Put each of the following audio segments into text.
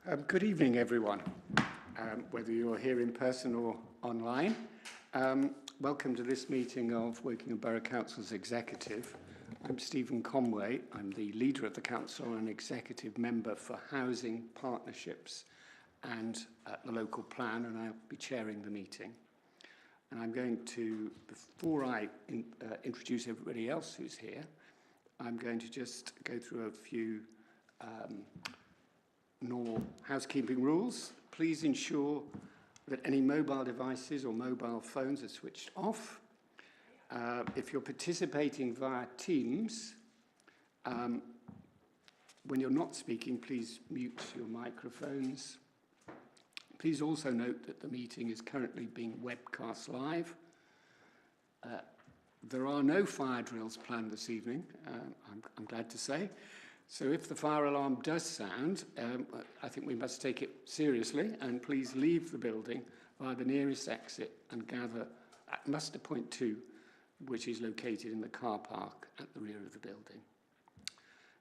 Good evening, everyone, whether you're here in person or online. Welcome to this meeting of Wokingham Borough Council's Executive. I'm Stephen Conway. I'm the leader of the Council and Executive Member for Housing, Partnerships and the Local Plan, and I'll be chairing the meeting. And I'm going to, before I introduce everybody else who's here, I'm going to just go through a few normal housekeeping rules. Please ensure that any mobile devices or mobile phones are switched off. If you're participating via Teams, when you're not speaking, please mute your microphones. Please also note that the meeting is currently being webcast live. There are no fire drills planned this evening, I'm glad to say. So if the fire alarm does sound, I think we must take it seriously, and please leave the building via the nearest exit and gather at muster point 2, which is located in the car park at the rear of the building.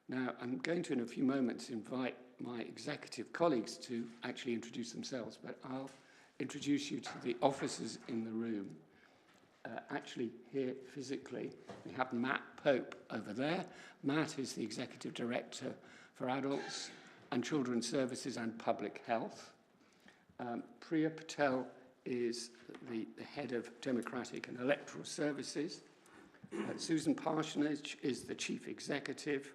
Now, I'm going to, in a few moments, invite my executive colleagues to actually introduce themselves, but I'll introduce you to the officers in the room. Actually, here physically, we have Matt Pope over there. Matt is the Executive Director for Adults and Children's Services and Public Health. Priya Patel is the Head of Democratic and Electoral Services. Susan Parsonage is the Chief Executive.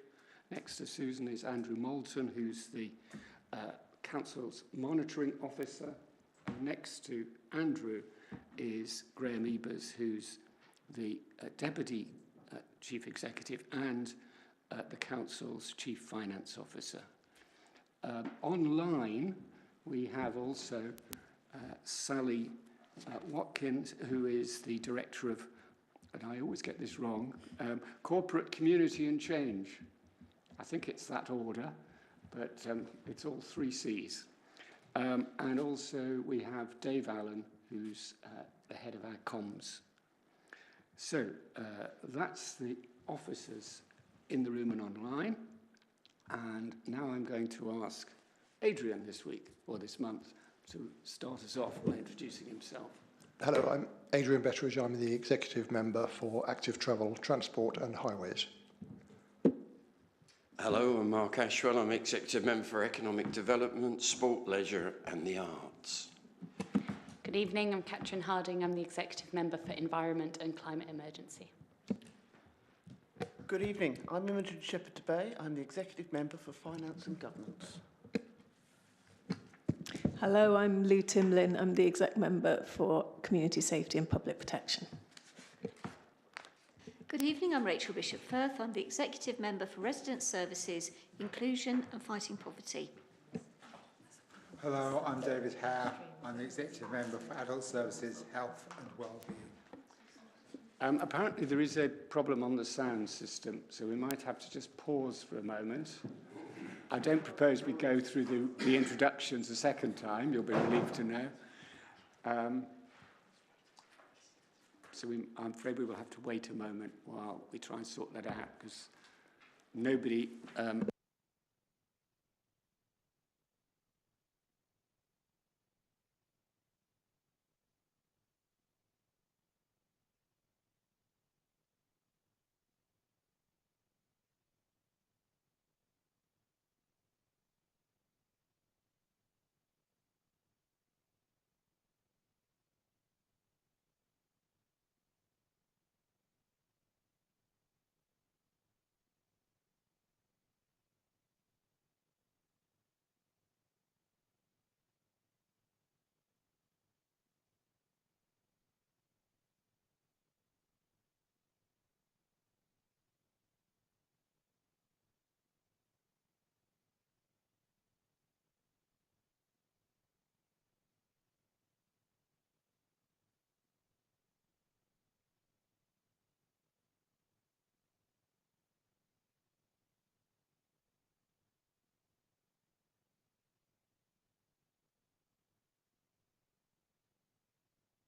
Next to Susan is Andrew Moulton, who's the Council's Monitoring Officer. And next to Andrew is Graham Ebers, who's the Deputy Chief Executive and the Council's Chief Finance Officer. Online, we have also Sally Watkins, who is the Director of, and I always get this wrong, Corporate Community and Change. I think it's that order, but it's all 3 C's. And also we have Dave Allen, who's the head of our comms. So that's the officers in the room and online. And now I'm going to ask Adrian this week, or this month, to start us off by introducing himself. Hello, I'm Adrian Betteridge. I'm the Executive Member for Active Travel, Transport and Highways. Hello, I'm Mark Ashwell. I'm Executive Member for Economic Development, Sport, Leisure and the Arts. Good evening, I'm Catherine Harding. I'm the Executive Member for Environment and Climate Emergency. Good evening, I'm Imogen Shepherd-Bay. I'm the Executive Member for Finance and Governance. Hello, I'm Lou Timlin. I'm the Exec Member for Community Safety and Public Protection. Good evening, I'm Rachel Bishop-Firth. I'm the Executive Member for Resident Services, Inclusion and Fighting Poverty. Hello, I'm David Hare. I'm the Executive Member for Adult Services, Health and Wellbeing. Apparently there is a problem on the sound system, so we might have to just pause for a moment. I don't propose we go through the introductions a second time, you'll be relieved to know. I'm afraid we will have to wait a moment while we try and sort that out, because nobody...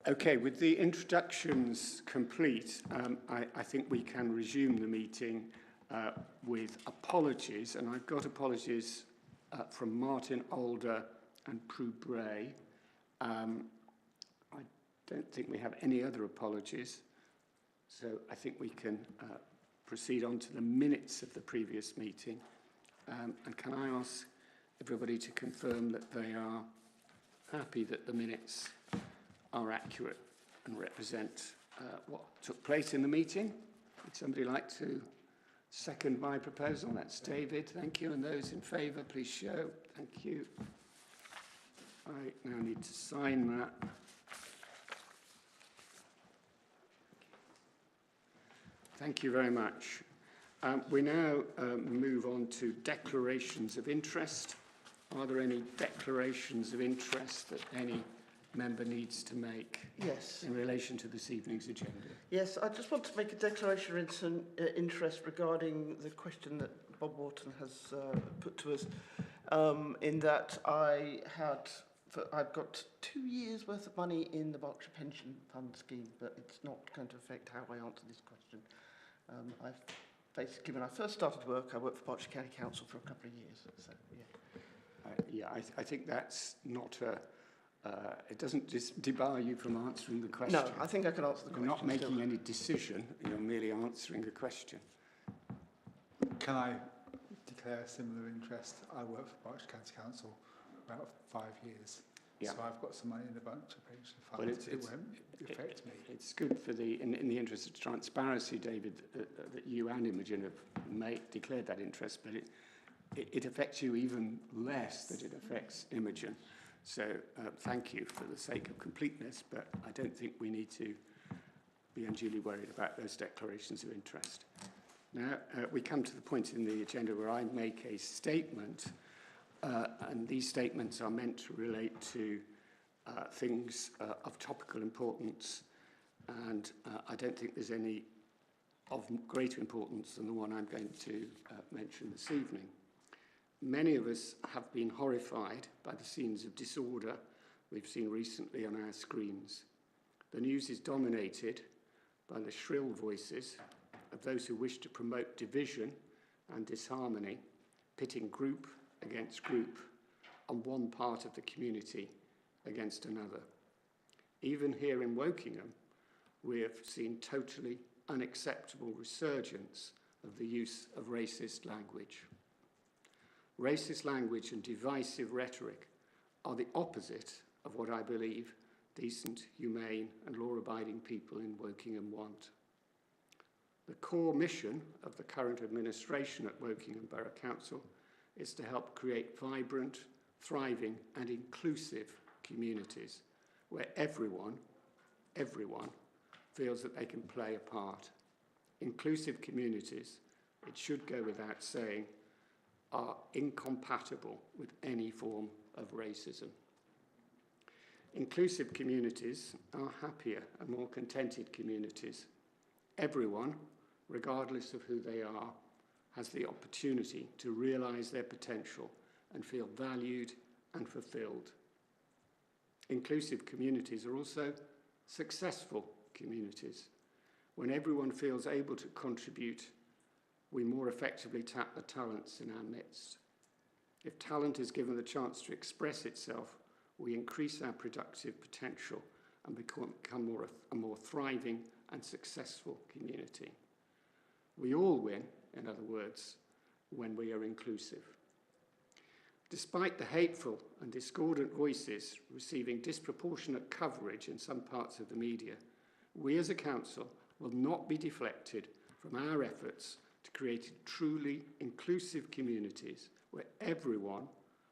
Okay, with the introductions complete, I think we can resume the meeting with apologies, and I've got apologies from Martin Alder and Prue Bray. I don't think we have any other apologies, so I think we can proceed on to the minutes of the previous meeting. And can I ask everybody to confirm that they are happy that the minutes are accurate and represent what took place in the meeting? Would somebody like to second my proposal? That's David, thank you. And those in favour, please show. Thank you. I now need to sign that. Thank you very much. We now move on to declarations of interest. Are there any declarations of interest that any member needs to make Yes. in relation to this evening's agenda? Yes, I just want to make a declaration of interest regarding the question that Bob Wharton has put to us, in that I've got 2 years' worth of money in the Berkshire Pension Fund scheme, but it's not going to affect how I answer this question. I've basically, when I first started work, I worked for Berkshire County Council for a couple of years. So, yeah. I think that's not a... it doesn't just debar you from answering the question. No, I think I can answer the question. You're not making still. any decision, you're merely answering a question. Can I declare a similar interest? I worked for Berkshire County Council for about 5 years. Yeah. So I've got some money in the Berkshire Pension Fund. Well, it won't affect me. It's good for in the interest of transparency, David, that you and Imogen have declared that interest, but it affects you even less than it affects Imogen. So thank you for the sake of completeness, but I don't think we need to be unduly worried about those declarations of interest. Now, we come to the point in the agenda where I make a statement, and these statements are meant to relate to things of topical importance, and I don't think there's any of greater importance than the one I'm going to mention this evening. Many of us have been horrified by the scenes of disorder we've seen recently on our screens. The news is dominated by the shrill voices of those who wish to promote division and disharmony, pitting group against group on one part of the community against another. Even here in Wokingham, we have seen totally unacceptable resurgence of the use of racist language. Racist language and divisive rhetoric are the opposite of what I believe decent, humane and law-abiding people in Wokingham want. The core mission of the current administration at Wokingham Borough Council is to help create vibrant, thriving and inclusive communities where everyone feels that they can play a part. Inclusive communities, it should go without saying, are incompatible with any form of racism. Inclusive communities are happier and more contented communities. Everyone, regardless of who they are, has the opportunity to realise their potential and feel valued and fulfilled. Inclusive communities are also successful communities. When everyone feels able to contribute, we more effectively tap the talents in our midst. If talent is given the chance to express itself, we increase our productive potential and become a more thriving and successful community. We all win, in other words, when we are inclusive. Despite the hateful and discordant voices receiving disproportionate coverage in some parts of the media, we as a council will not be deflected from our efforts to create truly inclusive communities where everyone,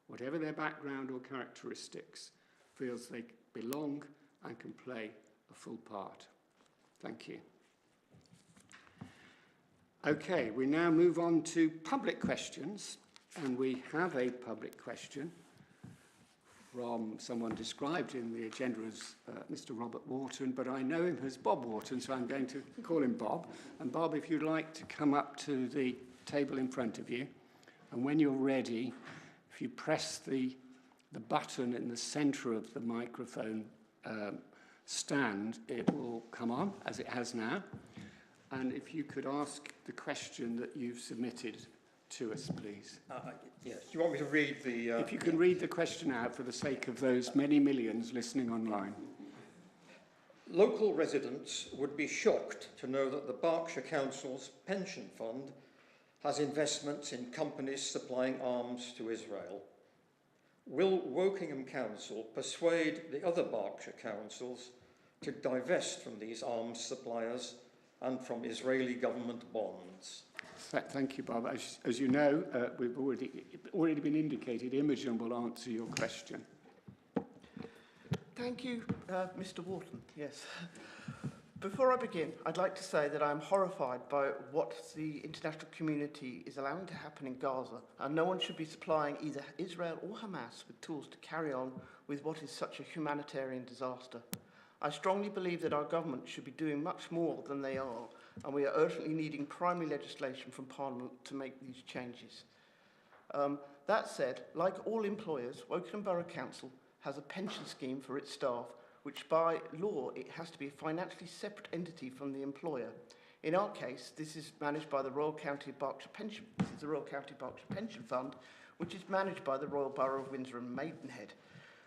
whatever their background or characteristics, feels they belong and can play a full part. Thank you. Okay, we now move on to public questions, and we have a public question from someone described in the agenda as Mr. Robert Wharton, but I know him as Bob Wharton, so I'm going to call him Bob. And Bob, if you'd like to come up to the table in front of you, and when you're ready, if you press the button in the centre of the microphone stand, it will come on, as it has now. And if you could ask the question that you've submitted to us, please. Yes. Do you want me to read the... If you can read the question out for the sake of those many millions listening online. Local residents would be shocked to know that the Berkshire Council's pension fund has investments in companies supplying arms to Israel. Will Wokingham Council persuade the other Berkshire councils to divest from these arms suppliers and from Israeli government bonds? Thank you, Bob. As you know, we've already been indicated. Imogen will answer your question. Thank you, Mr. Wharton. Yes. Before I begin, I'd like to say that I'm horrified by what the international community is allowing to happen in Gaza, and no one should be supplying either Israel or Hamas with tools to carry on with what is such a humanitarian disaster. I strongly believe that our government should be doing much more than they are, and we are urgently needing primary legislation from Parliament to make these changes. That said, like all employers, Wokingham Borough Council has a pension scheme for its staff, which by law it has to be a financially separate entity from the employer. In our case, this is managed by the Royal County of Berkshire Pension. This is the Royal County Berkshire Pension Fund, which is managed by the Royal Borough of Windsor and Maidenhead,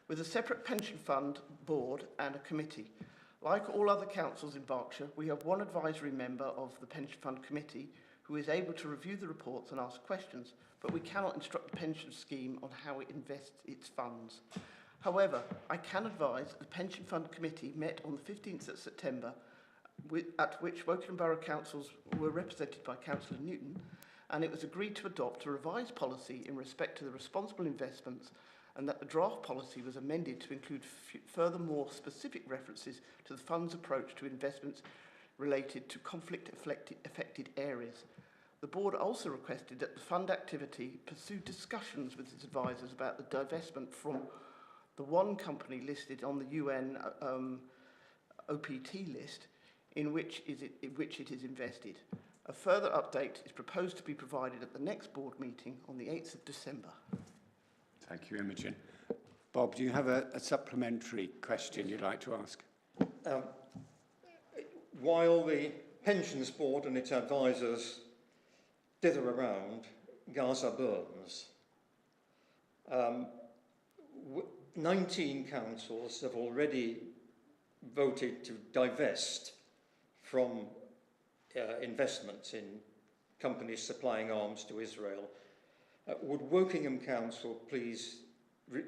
with a separate pension fund board and a committee. Like all other councils in Berkshire, we have one advisory member of the pension fund committee who is able to review the reports and ask questions, but we cannot instruct the pension scheme on how it invests its funds. However, I can advise that the Pension Fund Committee met on the 15th of September, at which Wokingham Borough Councils were represented by Councillor Newton, and it was agreed to adopt a revised policy in respect to the responsible investments, and that the draft policy was amended to include further more specific references to the fund's approach to investments related to conflict-affected areas. The board also requested that the fund activity pursue discussions with its advisors about the divestment from the one company listed on the UN OPT list in which it is invested. A further update is proposed to be provided at the next board meeting on the 8th of December. Thank you, Imogen. Bob, do you have a supplementary question you'd like to ask? While the Pensions Board and its advisors dither around, Gaza burns. 19 councils have already voted to divest from investments in companies supplying arms to Israel. Would Wokingham Council please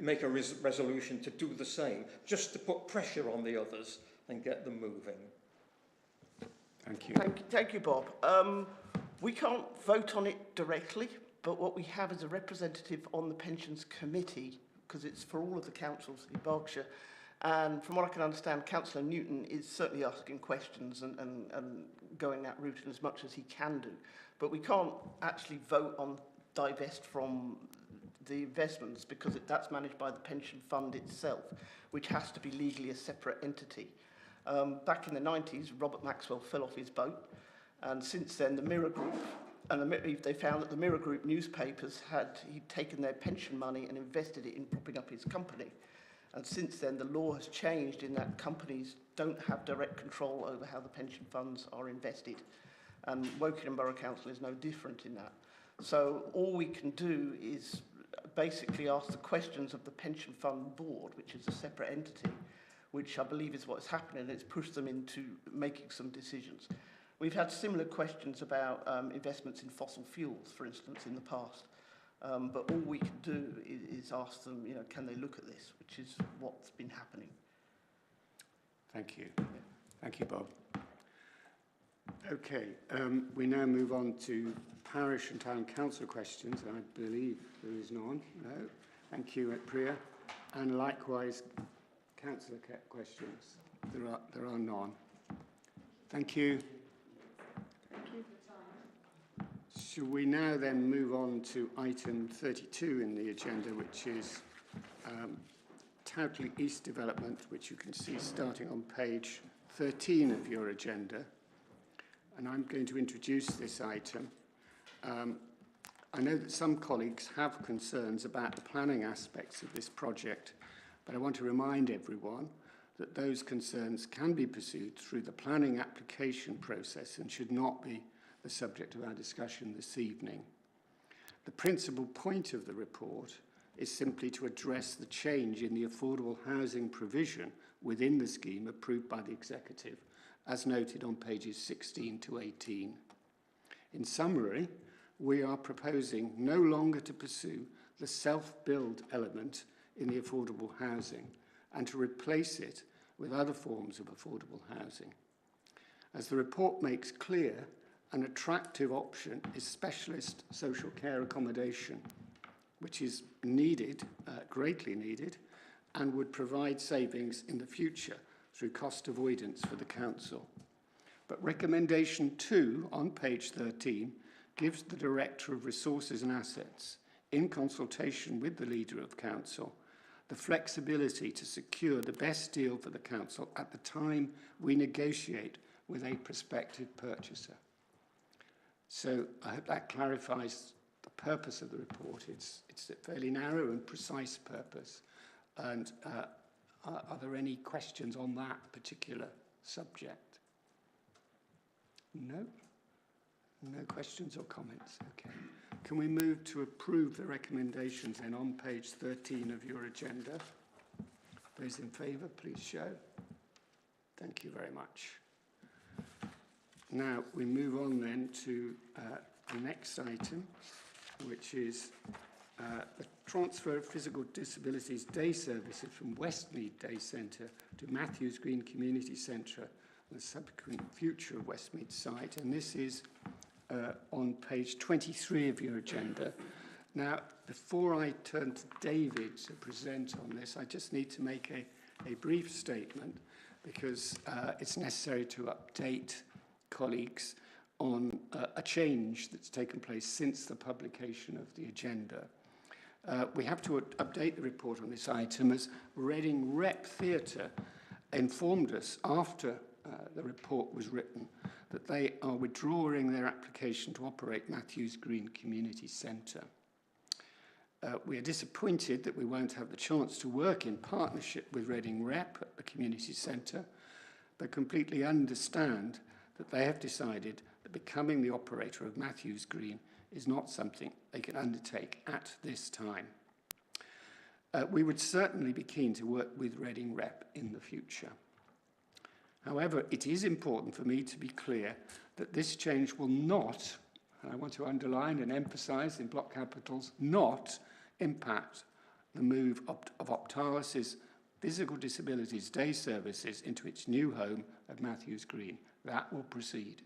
make a resolution to do the same, just to put pressure on the others and get them moving? Thank you. Thank you, Bob. We can't vote on it directly, but what we have is a representative on the Pensions Committee, because it's for all of the councils in Berkshire. And from what I can understand, Councillor Newton is certainly asking questions and going that route as much as he can do. But we can't actually vote on divest from the investments because that's managed by the pension fund itself, which has to be legally a separate entity. Back in the 90s, Robert Maxwell fell off his boat, and since then the Mirror Group, they found that the Mirror Group newspapers he'd taken their pension money and invested it in propping up his company. And since then the law has changed in that companies don't have direct control over how the pension funds are invested. And Wokingham Borough Council is no different in that. So all we can do is basically ask the questions of the pension fund board, which is a separate entity, which I believe is what's happening, and it's pushed them into making some decisions. We've had similar questions about investments in fossil fuels, for instance, in the past. But all we can do is ask them, can they look at this, which is what's been happening. Thank you. Thank you, Bob. Okay, we now move on to parish and town council questions. I believe there is none. No. Thank you, Priya. And likewise, councillor questions. There are none. Thank you. Shall we now then move on to item 32 in the agenda, which is Towtley East Development, which you can see starting on page 13 of your agenda. And I'm going to introduce this item. I know that some colleagues have concerns about the planning aspects of this project, but I want to remind everyone that those concerns can be pursued through the planning application process and should not be the subject of our discussion this evening. The principal point of the report is simply to address the change in the affordable housing provision within the scheme approved by the Executive, as noted on pages 16 to 18. In summary, we are proposing no longer to pursue the self-build element in the affordable housing and to replace it with other forms of affordable housing. As the report makes clear, an attractive option is specialist social care accommodation, which is needed, greatly needed, and would provide savings in the future through cost avoidance for the council. But recommendation 2 on page 13 gives the Director of Resources and Assets, in consultation with the Leader of Council, the flexibility to secure the best deal for the council at the time we negotiate with a prospective purchaser. So I hope that clarifies the purpose of the report. It's a fairly narrow and precise purpose. And are there any questions on that particular subject? No? No questions or comments? Okay. Can we move to approve the recommendations then on page 13 of your agenda? Those in favour, please show. Thank you very much. Now we move on then to the next item, which is the transfer of physical disabilities day services from Westmead Day Centre to Matthews Green Community Centre and the subsequent future of Westmead site. And this is on page 23 of your agenda. Now, before I turn to David to present on this, I just need to make a brief statement because it's necessary to update colleagues on a change that's taken place since the publication of the agenda. We have to update the report on this item as Reading Rep Theatre informed us after the report was written that they are withdrawing their application to operate Matthews Green Community Centre. We are disappointed that we won't have the chance to work in partnership with Reading Rep at the Community Centre, but completely understand that they have decided that becoming the operator of Matthews Green is not something they can undertake at this time. We would certainly be keen to work with Reading Rep in the future. However, it is important for me to be clear that this change will not, and I want to underline and emphasise in block capitals, not impact the move of Optalis' physical disabilities day services into its new home at Matthews Green. That will proceed.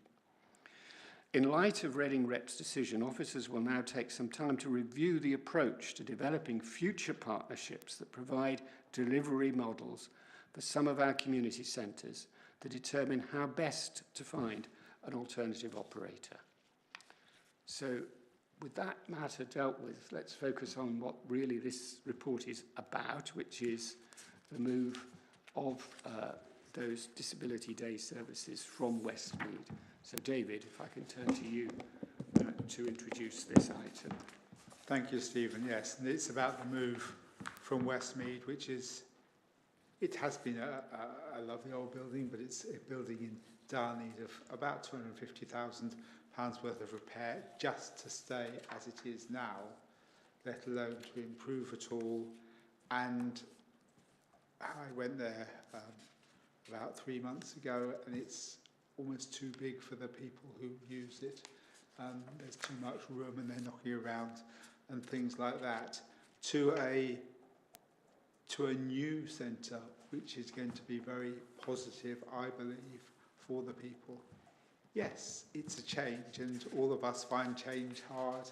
In light of Reading Rep's decision, officers will now take some time to review the approach to developing future partnerships that provide delivery models for some of our community centres to determine how best to find an alternative operator. So with that matter dealt with, let's focus on what really this report is about, which is the move of those disability day services from Westmead. So David, if I can turn to you to introduce this item. Thank you, Stephen. Yes, and it's about the move from Westmead, which is, it has been a lovely old building, but it's a building in dire need of about £250,000 worth of repair just to stay as it is now, let alone to improve at all. And I went there about 3 months ago, and it's almost too big for the people who use it. There's too much room, and they're knocking around and things like that. To a new centre, which is going to be very positive, I believe, for the people. Yes, it's a change, and all of us find change hard,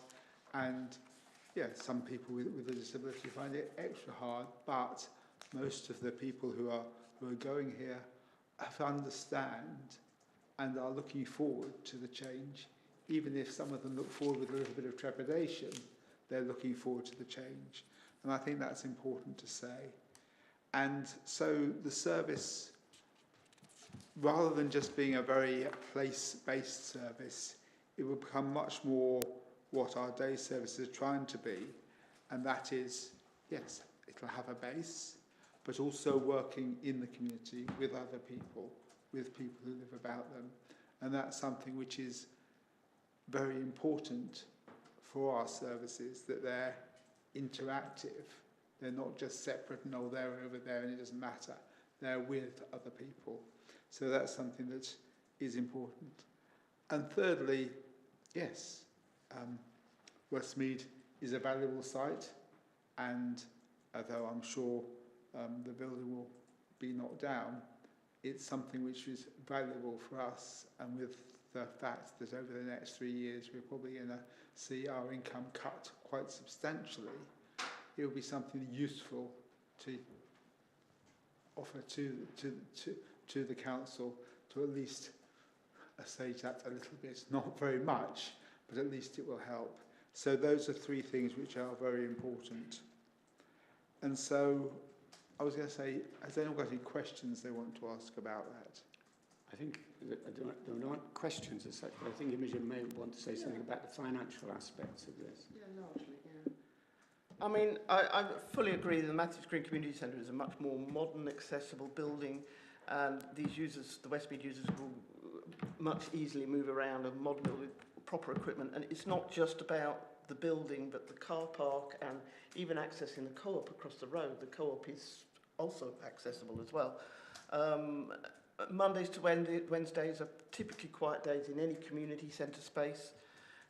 and yeah, some people with a disability find it extra hard, but most of the people who are going here understand and are looking forward to the change. Even if some of them look forward with a little bit of trepidation, they're looking forward to the change. And I think that's important to say. And so the service, rather than just being a very place-based service, it will become much more what our day service is trying to be. And that is, yes, it'll have a base, but also working in the community with other people, with people who live about them. And that's something which is very important for our services, that they're interactive. They're not just separate and, oh, they're over there and it doesn't matter. They're with other people. So that's something that is important. And thirdly, yes, Westmead is a valuable site, and although I'm sure the building will be knocked down, it's something which is valuable for us, and with the fact that over the next 3 years we're probably going to see our income cut quite substantially, it will be something useful to offer to the council to at least assuage that a little bit, not very much, but at least it will help. So those are 3 things which are very important. And so I was going to say, has anyone got any questions they want to ask about that? I think there aren't questions as such, but I think Imogen may want to say something about the financial aspects of this. Yeah, largely, yeah. I mean, I fully agree that the Matthews Green Community Centre is a much more modern, accessible building, and these users, the Westmead users, will much easily move around a modern building with proper equipment. And it's not just about the building, but the car park and even accessing the co-op across the road. The co-op is also accessible as well. Mondays to Wednesdays are typically quiet days in any community centre space,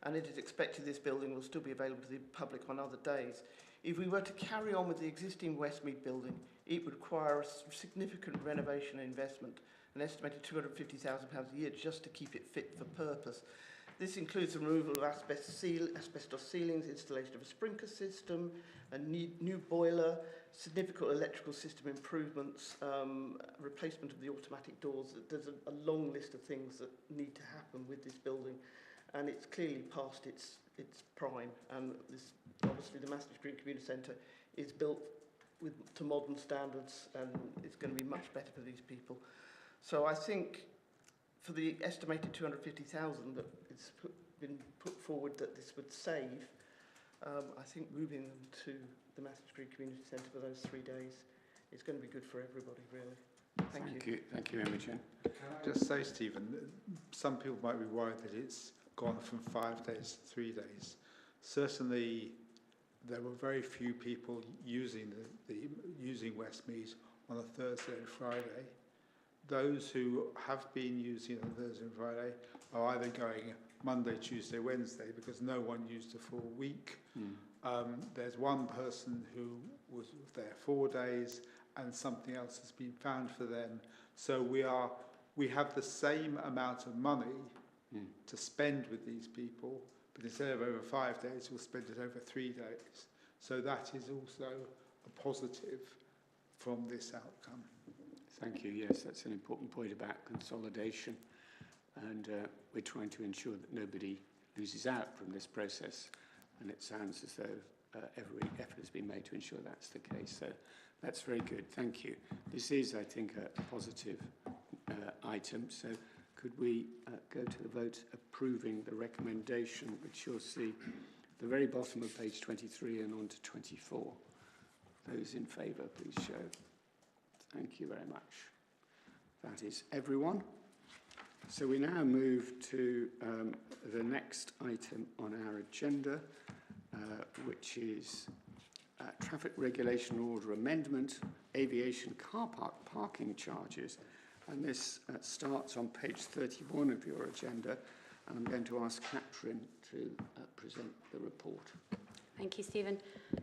and it is expected this building will still be available to the public on other days. If we were to carry on with the existing Westmead building, it would require a significant renovation investment, an estimated £250,000 a year just to keep it fit for purpose. This includes the removal of asbestos ceilings, installation of a sprinkler system, a new boiler, significant electrical system improvements, replacement of the automatic doors. There's a long list of things that need to happen with this building, and it's clearly past its prime. And this, obviously, the Matthews Green Community Centre is built to modern standards, and it's going to be much better for these people. So I think for the estimated 250,000 that it's been put forward that this would save, I think moving them to the Matthews Green Community Centre for those 3 days is going to be good for everybody, really. Thank you. Thank you, Imogen. Can I just say, Stephen, some people might be worried that it's gone from 5 days to 3 days. Certainly, there were very few people using using Westmead on a Thursday and Friday. Those who have been using on Thursday and Friday are either going Monday, Tuesday, Wednesday, because no one used a full week. There's one person who was there 4 days, and something else has been found for them. So we have the same amount of money to spend with these people, but instead of over 5 days, we'll spend it over 3 days. So that is also a positive from this outcome. Thank you. Yes, that's an important point about consolidation, and we're trying to ensure that nobody loses out from this process, and it sounds as though every effort has been made to ensure that's the case. So that's very good. Thank you. This is, I think, a positive item. So could we go to the vote approving the recommendation, which you'll see at the very bottom of page 23 and on to 24. Those in favour, please show. Thank you very much. That is everyone. So we now move to the next item on our agenda, which is Traffic Regulation Order Amendment, Aviation Car Park Parking Charges. And this starts on page 31 of your agenda. And I'm going to ask Catherine to present the report. Thank you, Stephen.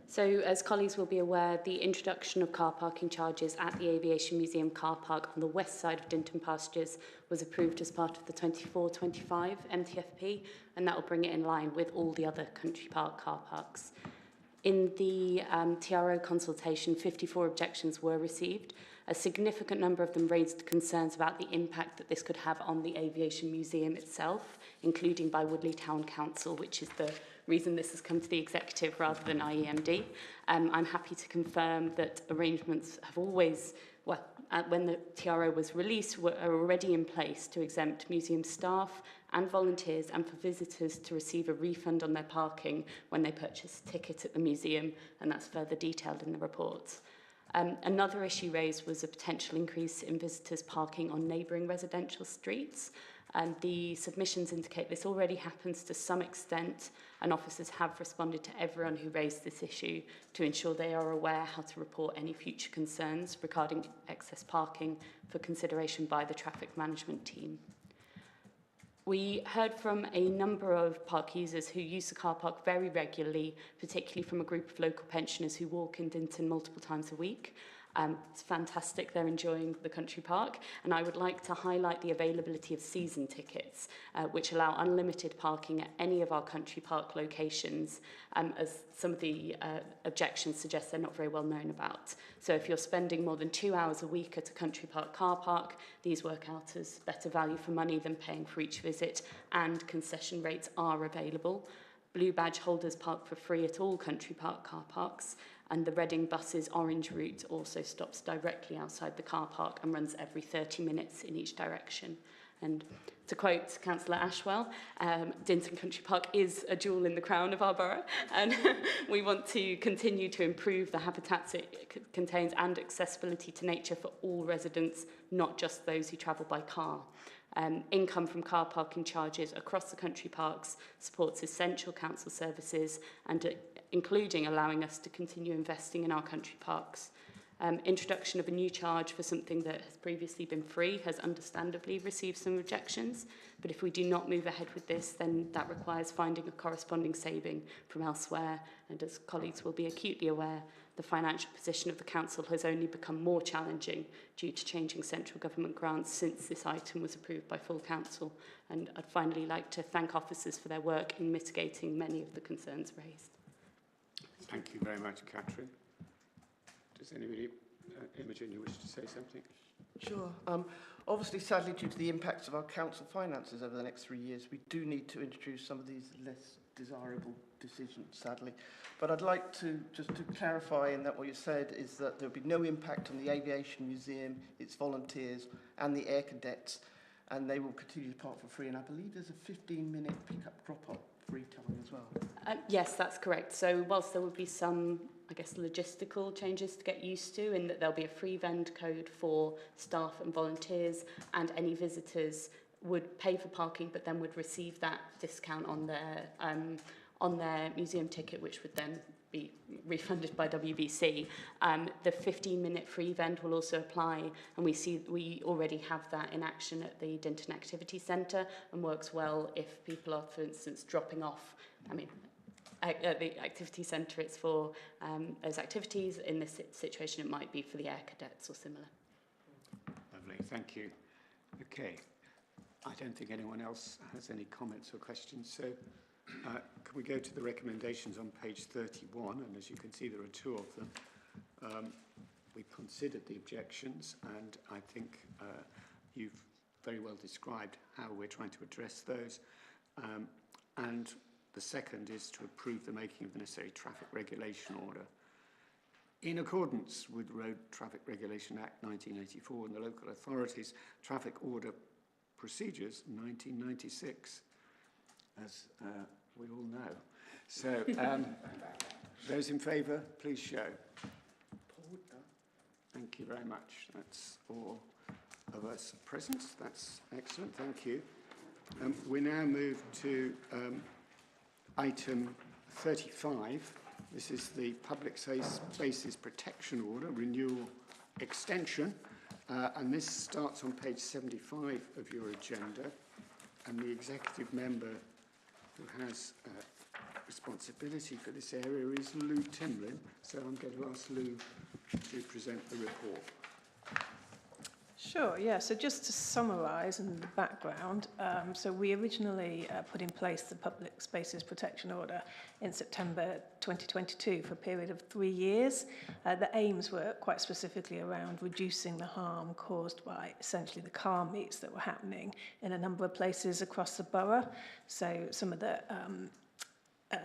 So, as colleagues will be aware, the introduction of car parking charges at the Aviation Museum car park on the west side of Dinton Pastures was approved as part of the 24-25 MTFP, and that will bring it in line with all the other country park car parks. In the TRO consultation, 54 objections were received. A significant number of them raised concerns about the impact that this could have on the Aviation Museum itself, including by Woodley Town Council, which is the reason this has come to the executive rather than IEMD. I'm happy to confirm that arrangements have always, when the TRO was released, were already in place to exempt museum staff and volunteers and for visitors to receive a refund on their parking when they purchase a ticket at the museum, and that's further detailed in the reports. Another issue raised was a potential increase in visitors parking on neighbouring residential streets. And the submissions indicate this already happens to some extent, and officers have responded to everyone who raised this issue to ensure they are aware how to report any future concerns regarding excess parking for consideration by the traffic management team. We heard from a number of park users who use the car park very regularly, particularly from a group of local pensioners who walk in Dinton multiple times a week. It's fantastic, they're enjoying the country park, and I would like to highlight the availability of season tickets, which allow unlimited parking at any of our country park locations, as some of the objections suggest they're not very well known about. So if you're spending more than 2 hours a week at a country park car park, these work out as better value for money than paying for each visit, and concession rates are available. Blue badge holders park for free at all country park car parks, and the Reading Buses Orange route also stops directly outside the car park and runs every 30 minutes in each direction. And to quote Councillor Ashwell, Dinton Country Park is a jewel in the crown of our borough, and we want to continue to improve the habitats it contains and accessibility to nature for all residents, not just those who travel by car. Income from car parking charges across the country parks supports essential council services, and including allowing us to continue investing in our country parks. Introduction of a new charge for something that has previously been free has understandably received some objections, but if we do not move ahead with this, then that requires finding a corresponding saving from elsewhere, and as colleagues will be acutely aware, the financial position of the council has only become more challenging due to changing central government grants since this item was approved by full council. And I'd finally like to thank officers for their work in mitigating many of the concerns raised. Thank you very much, Catherine. Does anybody, Imogen, you wish to say something? Sure. Obviously, sadly, due to the impacts of our council finances over the next 3 years, we do need to introduce some of these less desirable decisions, sadly. But I'd like to just to clarify in that what you said is that there will be no impact on the Aviation Museum, its volunteers and the Air Cadets, and they will continue to park for free. And I believe there's a 15-minute pick-up drop-up free time as well. Yes, that's correct. So whilst there will be some, I guess, logistical changes to get used to, in that there'll be a free vend code for staff and volunteers, and any visitors would pay for parking but then would receive that discount on their museum ticket, which would then be refunded by WBC. The 15-minute free vend will also apply, and we already have that in action at the Dinton Activity Centre, and works well if people are, for instance, dropping off. At the activity centre, it's for those activities. In this situation, it might be for the Air Cadets or similar. Lovely, thank you. Okay, I don't think anyone else has any comments or questions, so can we go to the recommendations on page 31? And as you can see, there are 2 of them. We've considered the objections, and I think you've very well described how we're trying to address those. And the second is to approve the making of the necessary traffic regulation order in accordance with Road Traffic Regulation Act 1984 and the Local Authorities Traffic Order Procedures 1996, as we all know. So those in favour, please show. Thank you very much. That's all of us present. That's excellent. Thank you. We now move to item 35. This is the Public Spaces Protection Order Renewal Extension, and this starts on page 75 of your agenda, and the executive member who has responsibility for this area is Lou Timlin, so I'm going to ask Lou to present the report. Sure, yeah, so just to summarise in the background, so we originally put in place the Public Spaces Protection Order in September 2022 for a period of 3 years. The aims were quite specifically around reducing the harm caused by essentially the car meets that were happening in a number of places across the borough. So some of the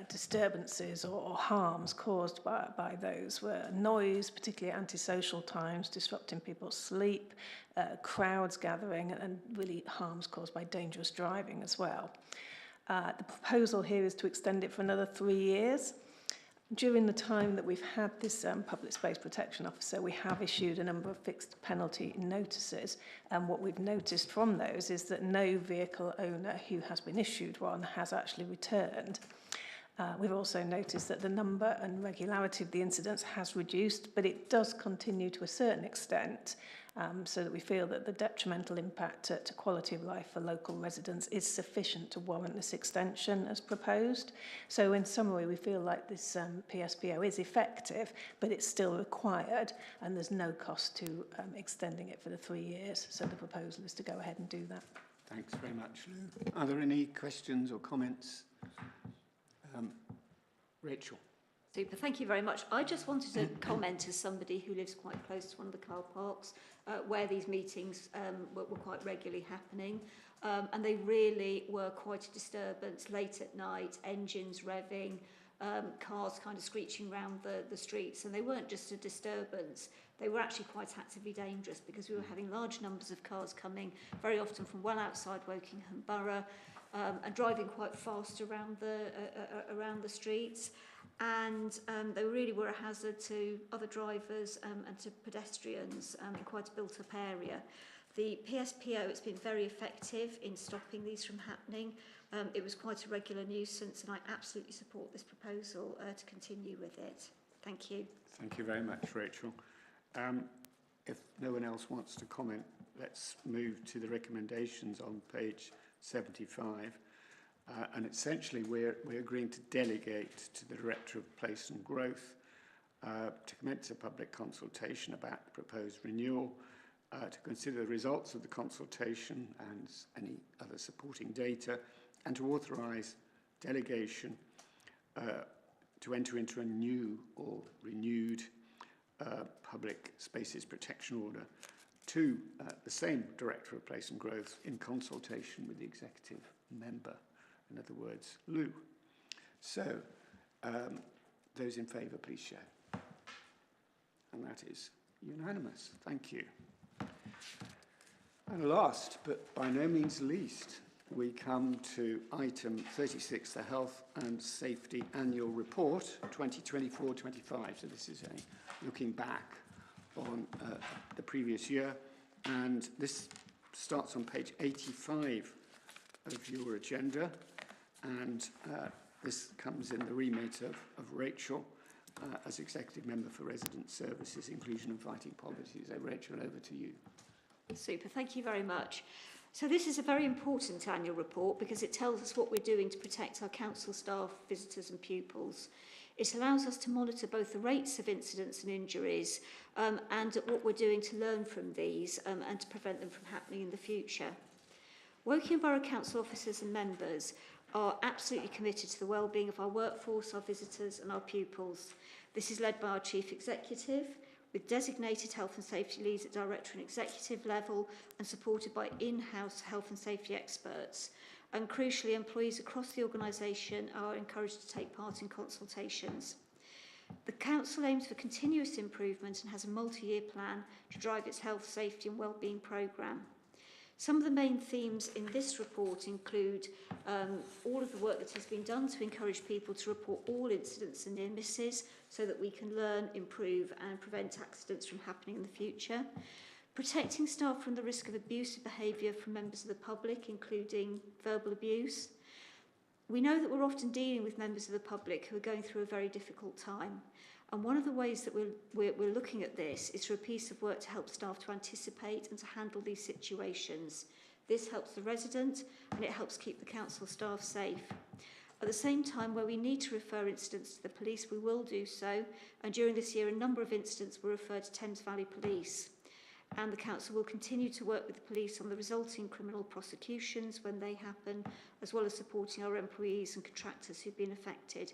disturbances or harms caused by those were noise, particularly antisocial times, disrupting people's sleep, crowds gathering, and really harms caused by dangerous driving as well. The proposal here is to extend it for another 3 years. During the time that we've had this public space protection officer, we have issued a number of fixed penalty notices, and what we've noticed from those is that no vehicle owner who has been issued one has actually returned. We've also noticed that the number and regularity of the incidents has reduced, but it does continue to a certain extent, so that we feel that the detrimental impact to quality of life for local residents is sufficient to warrant this extension as proposed. So in summary, we feel like this PSPO is effective, but it's still required, and there's no cost to extending it for the 3 years. So the proposal is to go ahead and do that. Thanks very much, Lou. Are there any questions or comments? Rachel. Super, thank you very much. I just wanted to comment as somebody who lives quite close to one of the car parks where these meetings were quite regularly happening. And they really were quite a disturbance late at night, engines revving, cars kind of screeching around the streets. And they weren't just a disturbance, they were actually quite actively dangerous because we were having large numbers of cars coming, very often from well outside Wokingham Borough, and driving quite fast around the streets. And they really were a hazard to other drivers and to pedestrians in quite a built-up area. The PSPO, it's been very effective in stopping these from happening. It was quite a regular nuisance, and I absolutely support this proposal to continue with it. Thank you. Thank you very much, Rachel. If no one else wants to comment, let's move to the recommendations on page 75. And essentially, we're agreeing to delegate to the Director of Place and Growth to commence a public consultation about the proposed renewal, to consider the results of the consultation and any other supporting data, and to authorise delegation to enter into a new or renewed public spaces protection order to the same Director of Place and Growth in consultation with the executive member. In other words, Lou. So, those in favour, please show. And that is unanimous. Thank you. And last, but by no means least, we come to item 36, the Health and Safety Annual Report 2024-25. So this is looking back on the previous year. And this starts on page 85 of your agenda. And this comes in the remit of Rachel as Executive Member for Resident Services, Inclusion and Fighting Poverty. So Rachel, over to you. Super, thank you very much. So this is a very important annual report because it tells us what we're doing to protect our council staff, visitors and pupils. It allows us to monitor both the rates of incidents and injuries and what we're doing to learn from these and to prevent them from happening in the future. Wokingham Borough Council officers and members are absolutely committed to the well-being of our workforce, our visitors and our pupils. This is led by our Chief Executive, with designated health and safety leads at director and executive level and supported by in-house health and safety experts. And crucially, employees across the organisation are encouraged to take part in consultations. The Council aims for continuous improvement and has a multi-year plan to drive its health, safety and wellbeing programme. Some of the main themes in this report include all of the work that has been done to encourage people to report all incidents and near misses so that we can learn, improve and prevent accidents from happening in the future. Protecting staff from the risk of abusive behaviour from members of the public, including verbal abuse. We know that we're often dealing with members of the public who are going through a very difficult time. And one of the ways that we're looking at this is through a piece of work to help staff to anticipate and to handle these situations. This helps the resident and it helps keep the council staff safe. At the same time, where we need to refer incidents to the police, we will do so. And during this year, a number of incidents were referred to Thames Valley Police. And the council will continue to work with the police on the resulting criminal prosecutions when they happen, as well as supporting our employees and contractors who've been affected.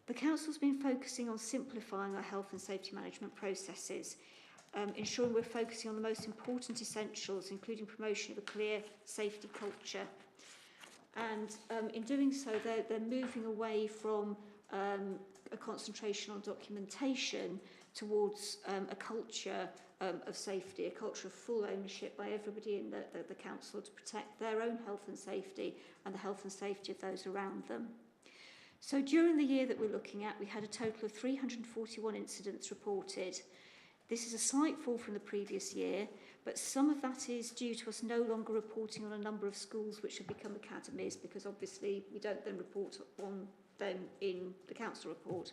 The Council's been focusing on simplifying our health and safety management processes, ensuring we're focusing on the most important essentials, including promotion of a clear safety culture. And in doing so, they're moving away from a concentration on documentation towards a culture of safety, a culture of full ownership by everybody in the Council to protect their own health and safety and the health and safety of those around them. So during the year that we're looking at, we had a total of 341 incidents reported. This is a slight fall from the previous year, but some of that is due to us no longer reporting on a number of schools which have become academies, because obviously we don't then report on them in the council report.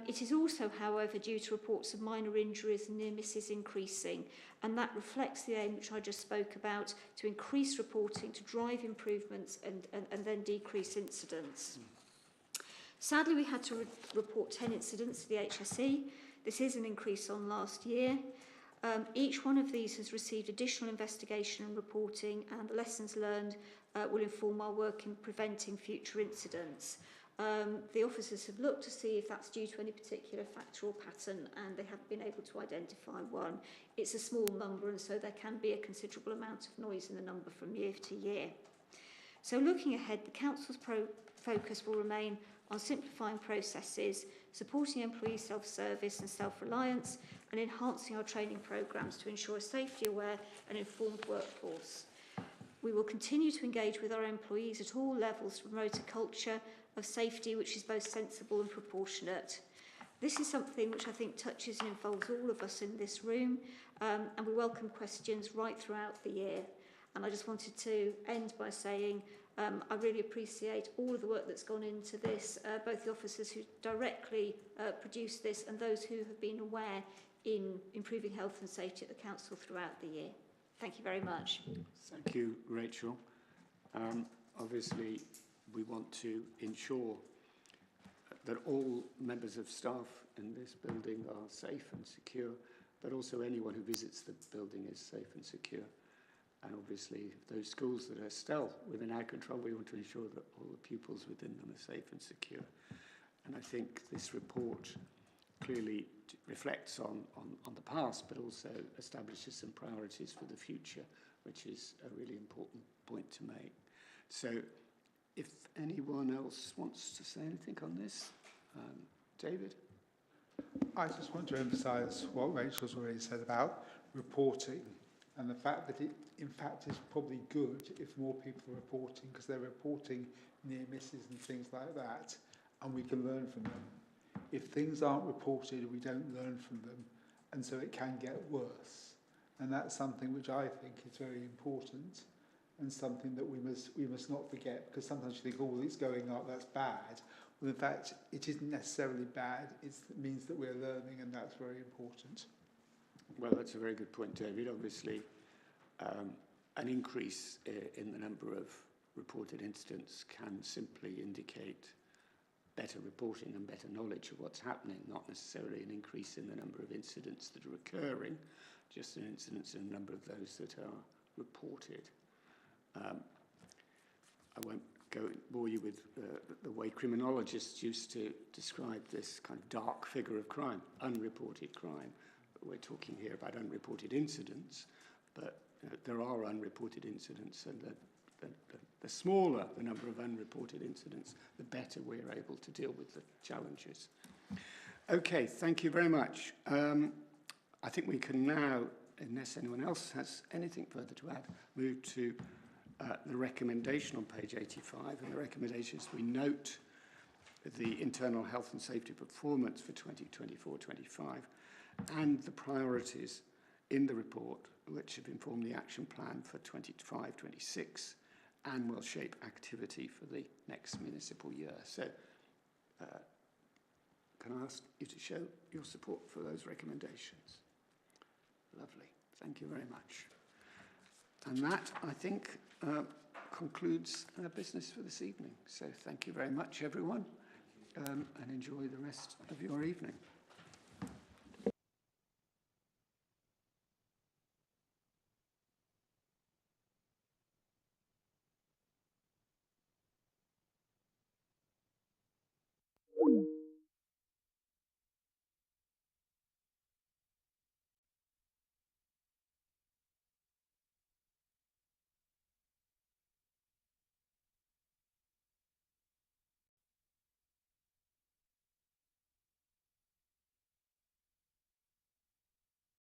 It is also, however, due to reports of minor injuries and near misses increasing, and that reflects the aim which I just spoke about, to increase reporting, to drive improvements and then decrease incidents. Sadly, we had to report 10 incidents to the HSE. This is an increase on last year. Each one of these has received additional investigation and reporting, and the lessons learned will inform our work in preventing future incidents. The officers have looked to see if that's due to any particular factor or pattern, and they haven't been able to identify one. It's a small number, and so there can be a considerable amount of noise in the number from year to year. So looking ahead, the Council's focus will remain on simplifying processes, supporting employee self-service and self-reliance, and enhancing our training programmes to ensure a safety-aware and informed workforce. We will continue to engage with our employees at all levels to promote a culture of safety which is both sensible and proportionate. This is something which I think touches and involves all of us in this room, and we welcome questions right throughout the year. And I just wanted to end by saying I really appreciate all of the work that's gone into this, both the officers who directly produced this and those who have been aware in improving health and safety at the Council throughout the year. Thank you very much. Thank you, Rachel. Obviously, we want to ensure that all members of staff in this building are safe and secure, but also anyone who visits the building is safe and secure. And obviously, those schools that are still within our control, we want to ensure that all the pupils within them are safe and secure. And I think this report clearly reflects on the past, but also establishes some priorities for the future, which is a really important point to make. So if anyone else wants to say anything on this, David? I just want to emphasise what Rachel's already said about reporting, and the fact that it, in fact, is probably good if more people are reporting, because they're reporting near misses and things like that, and we can learn from them. If things aren't reported, we don't learn from them, and so it can get worse. And that's something which I think is very important, and something that we must not forget, because sometimes you think, oh, it's going up, that's bad. Well, in fact, it isn't necessarily bad. It means that we're learning, and that's very important. Well, that's a very good point, David. Obviously, an increase in the number of reported incidents can simply indicate better reporting and better knowledge of what's happening, not necessarily an increase in the number of incidents that are occurring, just an incidence in the number of those that are reported. I won't bore you with the way criminologists used to describe this kind of dark figure of crime, unreported crime. We're talking here about unreported incidents, but there are unreported incidents, and the smaller the number of unreported incidents, the better we're able to deal with the challenges. Okay, thank you very much. I think we can now, unless anyone else has anything further to add, move to the recommendation on page 85, and the recommendations we note the internal health and safety performance for 2024-25 and the priorities in the report which have informed the action plan for 25-26 and will shape activity for the next municipal year. So can I ask you to show your support for those recommendations? Lovely. Thank you very much. And that, I think, concludes our business for this evening. So thank you very much, everyone, and enjoy the rest of your evening.